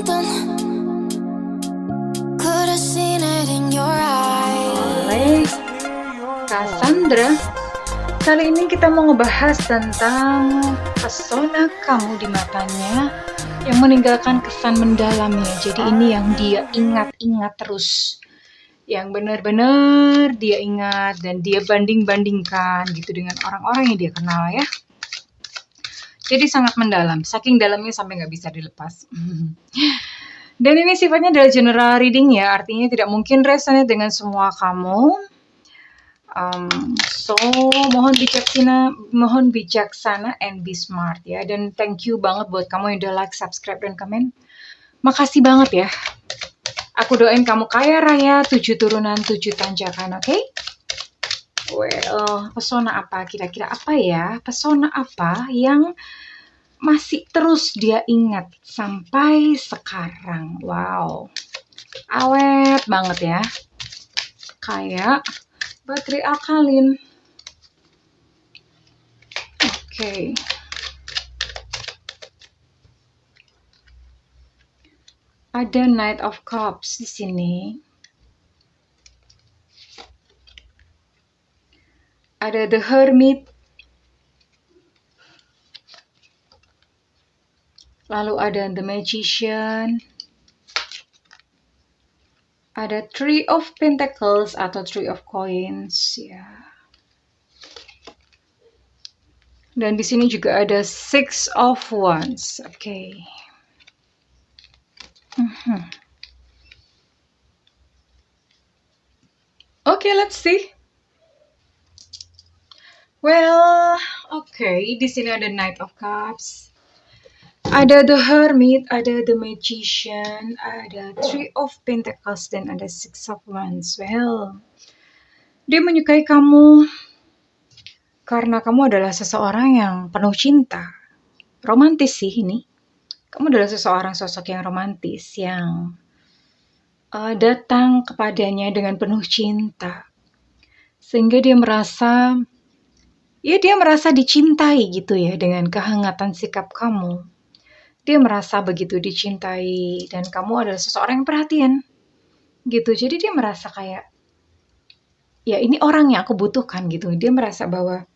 something. Could have seen it in your eyes. Cassandra, kali ini kita mau ngebahas tentang pesona kamu di matanya yang meninggalkan kesan mendalam ya. Jadi ini yang dia ingat-ingat terus, yang benar-benar dia ingat dan dia banding-bandingkan gitu dengan orang-orang yang dia kenal ya. Jadi sangat mendalam, saking dalamnya sampai nggak bisa dilepas. Dan ini sifatnya adalah general reading ya, artinya tidak mungkin resonate dengan semua kamu. So mohon bijaksana and be smart ya. Dan thank you banget buat kamu yang udah like, subscribe, dan komen. Makasih banget ya. Aku doain kamu kaya raya, 7 turunan, 7 tanjakan, oke? Well, pesona apa? Kira-kira apa ya? Pesona apa yang masih terus dia ingat sampai sekarang? Wow, awet banget ya. Kayak baterai alkalin. Oke. Ada Knight of Cups di sini. Ada The Hermit. Lalu ada The Magician. Ada Three of Pentacles atau Three of Coins ya. Dan di sini juga ada Six of Wands. Oke. Oke, let's see. Well, oke, di sini ada Knight of Cups. Ada The Hermit, ada The Magician, ada Three of Pentacles, dan ada Six of Wands. Well, dia menyukai kamu karena kamu adalah seseorang yang penuh cinta. Romantis sih ini. Kamu adalah seseorang sosok yang romantis, yang datang kepadanya dengan penuh cinta. Sehingga dia merasa dicintai gitu ya, dengan kehangatan sikap kamu. Dia merasa begitu dicintai dan kamu adalah seseorang yang perhatian gitu. Jadi dia merasa kayak, ya ini orang yang aku butuhkan gitu. Dia merasa bahwa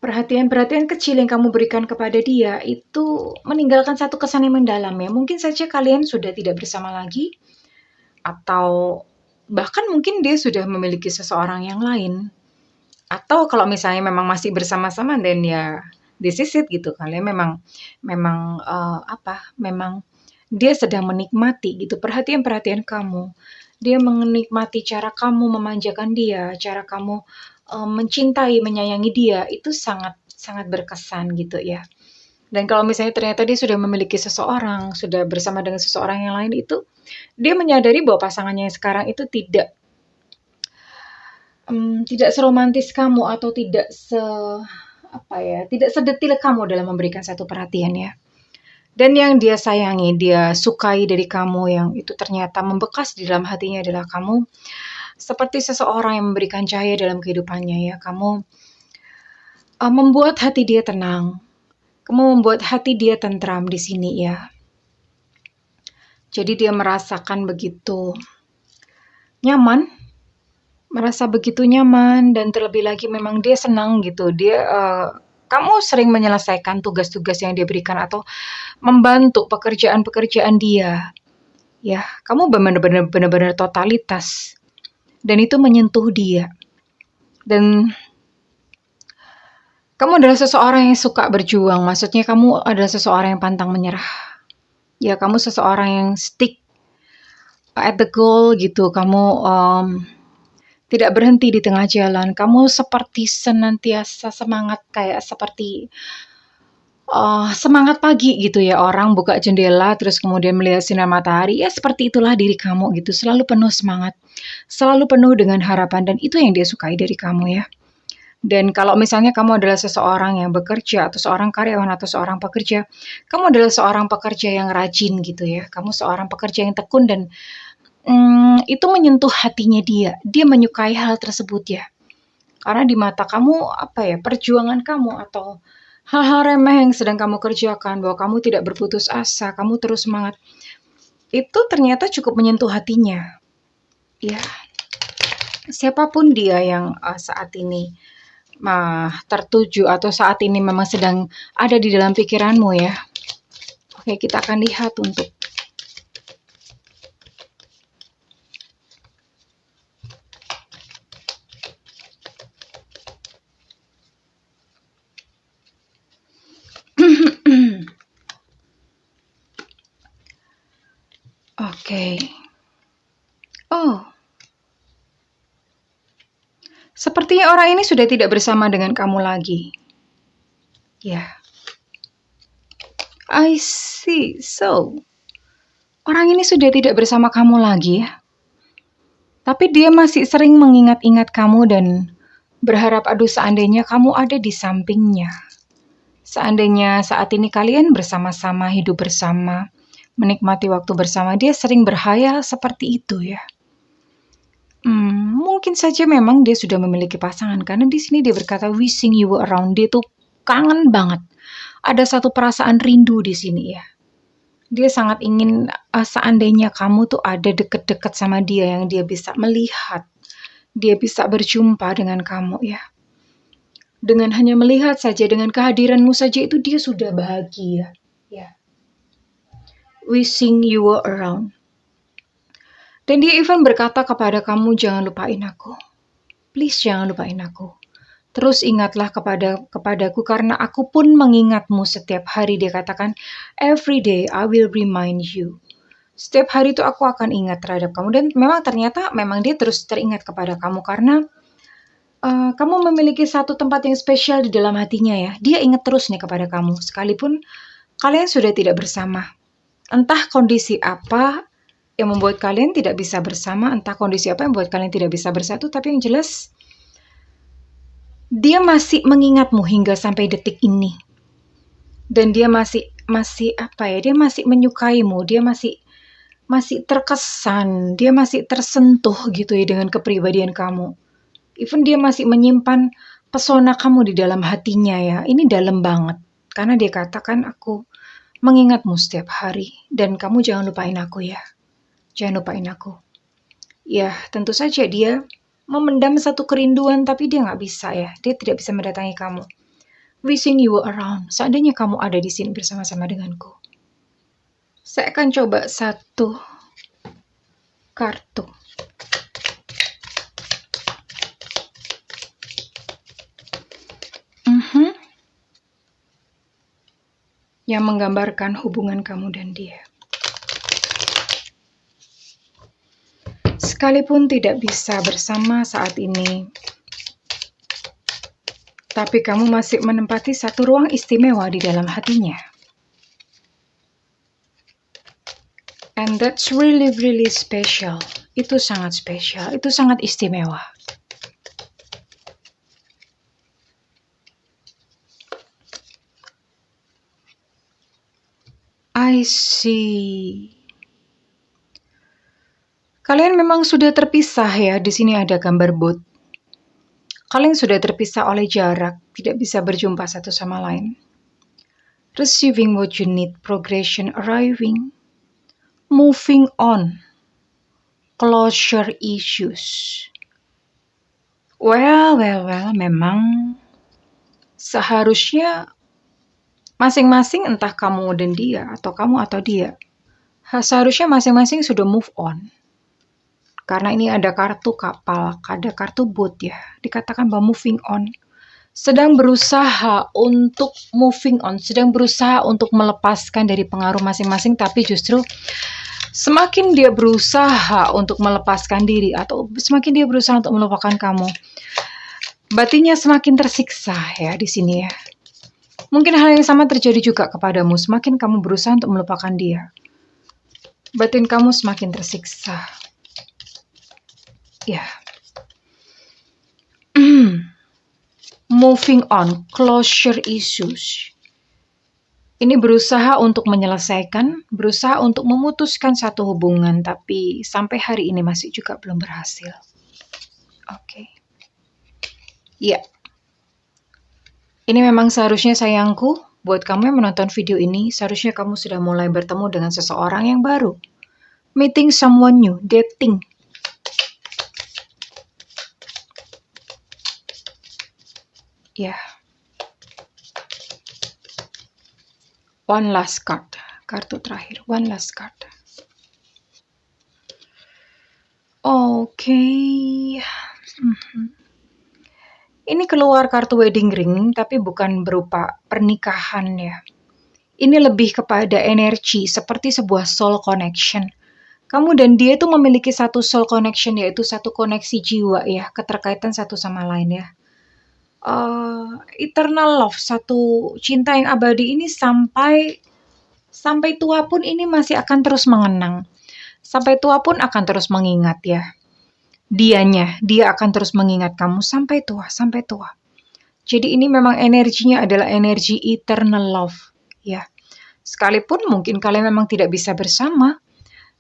perhatian-perhatian kecil yang kamu berikan kepada dia itu meninggalkan satu kesan yang mendalam ya. Mungkin saja kalian sudah tidak bersama lagi, atau bahkan mungkin dia sudah memiliki seseorang yang lain. Atau kalau misalnya memang masih bersama-sama, dan ya this is it gitu. Kalian memang dia sedang menikmati gitu perhatian-perhatian kamu. Dia menikmati cara kamu memanjakan dia, cara kamu mencintai, menyayangi dia. Itu sangat sangat berkesan gitu ya. Dan kalau misalnya ternyata dia sudah memiliki seseorang, sudah bersama dengan seseorang yang lain, itu dia menyadari bahwa pasangannya yang sekarang itu tidak seromantis kamu, atau tidak sedetil kamu dalam memberikan satu perhatian ya. Dan yang dia sayangi, dia sukai dari kamu, yang itu ternyata membekas di dalam hatinya adalah kamu seperti seseorang yang memberikan cahaya dalam kehidupannya ya. Kamu membuat hati dia tenang. Kamu membuat hati dia tentram di sini ya. Jadi dia merasakan begitu nyaman, dan terlebih lagi memang dia senang gitu. Kamu sering menyelesaikan tugas-tugas yang dia berikan atau membantu pekerjaan-pekerjaan dia. Ya, kamu benar-benar totalitas. Dan itu menyentuh dia. Dan kamu adalah seseorang yang suka berjuang. Maksudnya kamu adalah seseorang yang pantang menyerah. Ya, kamu seseorang yang stick at the goal gitu. Kamu tidak berhenti di tengah jalan. Kamu seperti senantiasa semangat, kayak seperti semangat pagi gitu ya. Orang buka jendela terus kemudian melihat sinar matahari. Ya, seperti itulah diri kamu gitu. Selalu penuh semangat. Selalu penuh dengan harapan. Dan itu yang dia sukai dari kamu ya. Dan kalau misalnya kamu adalah seseorang yang bekerja, atau seorang karyawan, atau seorang pekerja, kamu adalah seorang pekerja yang rajin gitu ya. Kamu seorang pekerja yang tekun, dan itu menyentuh hatinya dia. Dia menyukai hal tersebut ya. Karena di mata kamu perjuangan kamu atau hal-hal remeh yang sedang kamu kerjakan, bahwa kamu tidak berputus asa, kamu terus semangat, itu ternyata cukup menyentuh hatinya. Ya, siapapun dia yang saat ini tertuju atau saat ini memang sedang ada di dalam pikiranmu ya. Oke, kita akan lihat untuk Oke. Oh, sepertinya orang ini sudah tidak bersama dengan kamu lagi. Ya, I see. So, orang ini sudah tidak bersama kamu lagi ya. Tapi dia masih sering mengingat-ingat kamu dan berharap aduh seandainya kamu ada di sampingnya. Seandainya saat ini kalian bersama-sama, hidup bersama, menikmati waktu bersama, dia sering berhayal seperti itu ya. Mungkin saja memang dia sudah memiliki pasangan, karena di sini dia berkata wishing you were around. Dia tuh kangen banget. Ada satu perasaan rindu di sini ya. Dia sangat ingin seandainya kamu tuh ada deket-deket sama dia, yang dia bisa melihat, dia bisa berjumpa dengan kamu ya. Dengan hanya melihat saja, dengan kehadiranmu saja itu dia sudah bahagia ya. Wishing you were around. Dan dia even berkata kepada kamu, jangan lupain aku. Please jangan lupain aku. Terus ingatlah kepadaku karena aku pun mengingatmu setiap hari. Dia katakan, every day I will remind you. Setiap hari itu aku akan ingat terhadap kamu. Dan memang ternyata dia terus teringat kepada kamu karena kamu memiliki satu tempat yang spesial di dalam hatinya ya. Dia ingat terus nih kepada kamu. Sekalipun kalian sudah tidak bersama. Entah kondisi apa yang membuat kalian tidak bisa bersama, entah kondisi apa yang membuat kalian tidak bisa bersatu, tapi yang jelas dia masih mengingatmu hingga sampai detik ini. Dan dia masih dia masih menyukaimu, dia masih terkesan, dia masih tersentuh gitu ya dengan kepribadian kamu. Even dia masih menyimpan pesona kamu di dalam hatinya ya. Ini dalam banget. Karena dia katakan, aku mengingatmu setiap hari dan kamu jangan lupain aku ya. Jangan lupain aku. Ya, tentu saja dia memendam satu kerinduan, tapi dia nggak bisa ya. Dia tidak bisa mendatangi kamu. Wishing you were around. Seandainya kamu ada di sini bersama-sama denganku. Saya akan coba satu kartu. Yang menggambarkan hubungan kamu dan dia. Sekalipun tidak bisa bersama saat ini, tapi kamu masih menempati satu ruang istimewa di dalam hatinya. And that's really, really special. Itu sangat spesial, itu sangat istimewa. I see. Kalian memang sudah terpisah ya. Di sini ada gambar bot. Kalian sudah terpisah oleh jarak, tidak bisa berjumpa satu sama lain. Receiving what you need, progression arriving, moving on, closure issues. Well, memang seharusnya masing-masing, entah kamu dan dia, atau kamu atau dia, seharusnya masing-masing sudah move on. Karena ini ada kartu kapal, ada kartu boat ya. Dikatakan bahwa moving on. Sedang berusaha untuk moving on. Sedang berusaha untuk melepaskan dari pengaruh masing-masing. Tapi justru semakin dia berusaha untuk melepaskan diri, atau semakin dia berusaha untuk melupakan kamu, batinnya semakin tersiksa ya di sini ya. Mungkin hal yang sama terjadi juga kepadamu. Semakin kamu berusaha untuk melupakan dia, batin kamu semakin tersiksa. Ya. Moving on, closure issues. Ini berusaha untuk menyelesaikan, berusaha untuk memutuskan satu hubungan, tapi sampai hari ini masih juga belum berhasil. Oke. Ya. Ini memang seharusnya sayangku, buat kamu yang menonton video ini, seharusnya kamu sudah mulai bertemu dengan seseorang yang baru. Meeting someone new, dating. Ya. One last card. Kartu terakhir. One last card. Oke. Ini keluar kartu wedding ring, tapi bukan berupa pernikahan ya. Ini lebih kepada energi, seperti sebuah soul connection. Kamu dan dia itu memiliki satu soul connection, yaitu satu koneksi jiwa ya, keterkaitan satu sama lain ya. Eternal love, satu cinta yang abadi ini sampai tua pun ini masih akan terus mengenang. Sampai tua pun akan terus mengingat ya. Dia akan terus mengingat kamu sampai tua. Jadi ini memang energinya adalah energi eternal love ya. Sekalipun mungkin kalian memang tidak bisa bersama,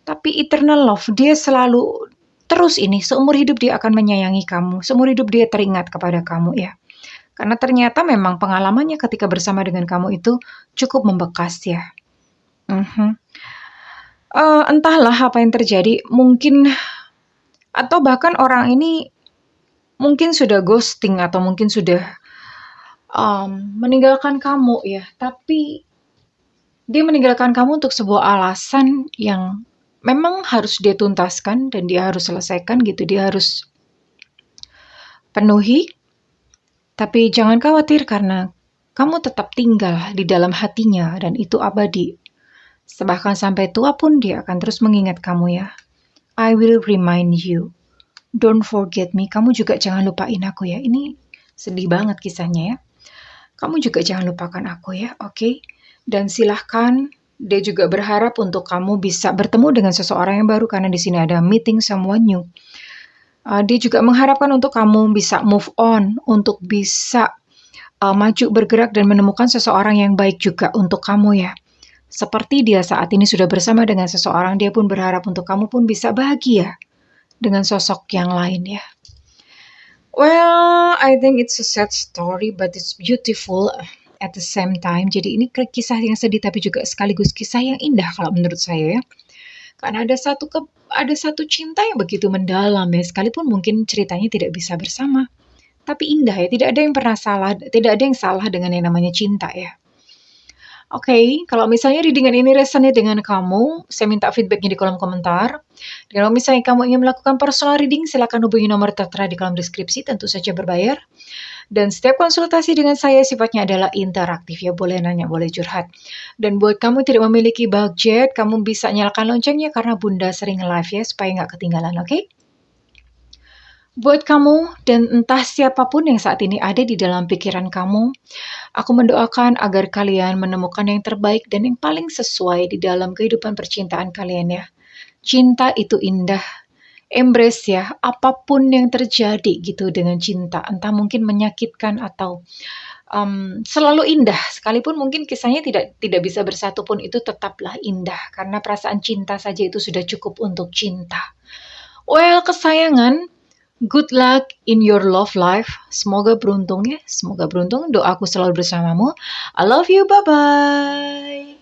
tapi eternal love, dia selalu terus ini, seumur hidup dia akan menyayangi kamu, seumur hidup dia teringat kepada kamu ya. Karena ternyata memang pengalamannya ketika bersama dengan kamu itu cukup membekas ya. Entahlah apa yang terjadi, mungkin atau bahkan orang ini mungkin sudah ghosting atau mungkin sudah meninggalkan kamu ya. Tapi dia meninggalkan kamu untuk sebuah alasan yang memang harus dia tuntaskan dan dia harus selesaikan gitu. Dia harus penuhi. Tapi jangan khawatir karena kamu tetap tinggal di dalam hatinya dan itu abadi. Bahkan sampai tua pun dia akan terus mengingat kamu ya. I will remind you. Don't forget me. Kamu juga jangan lupain aku ya. Ini sedih banget kisahnya ya. Kamu juga jangan lupakan aku ya, oke? Dan silahkan, dia juga berharap untuk kamu bisa bertemu dengan seseorang yang baru karena di sini ada meeting someone new. Dia juga mengharapkan untuk kamu bisa move on, untuk bisa maju bergerak dan menemukan seseorang yang baik juga untuk kamu ya. Seperti dia saat ini sudah bersama dengan seseorang, dia pun berharap untuk kamu pun bisa bahagia dengan sosok yang lain ya. Well, I think it's a sad story, but it's beautiful at the same time. Jadi ini kisah yang sedih, tapi juga sekaligus kisah yang indah kalau menurut saya ya. Karena ada satu cinta yang begitu mendalam ya, sekalipun mungkin ceritanya tidak bisa bersama. Tapi indah ya, tidak ada yang salah dengan yang namanya cinta ya. Oke, kalau misalnya readingan ini resonate dengan kamu, saya minta feedbacknya di kolom komentar. Dan kalau misalnya kamu ingin melakukan personal reading, silakan hubungi nomor tertera di kolom deskripsi, tentu saja berbayar. Dan setiap konsultasi dengan saya sifatnya adalah interaktif ya, boleh nanya, boleh curhat. Dan buat kamu tidak memiliki budget, kamu bisa nyalakan loncengnya karena Bunda sering live ya, supaya nggak ketinggalan, oke? Buat kamu dan entah siapapun yang saat ini ada di dalam pikiran kamu, aku mendoakan agar kalian menemukan yang terbaik dan yang paling sesuai di dalam kehidupan percintaan kalian ya. Cinta itu indah. Embrace ya, apapun yang terjadi gitu dengan cinta, entah mungkin menyakitkan atau selalu indah. Sekalipun mungkin kisahnya tidak bisa bersatu pun itu tetaplah indah karena perasaan cinta saja itu sudah cukup untuk cinta. Well, kesayangan, good luck in your love life. Semoga beruntung ya, semoga beruntung. Doaku selalu bersamamu. I love you, bye-bye.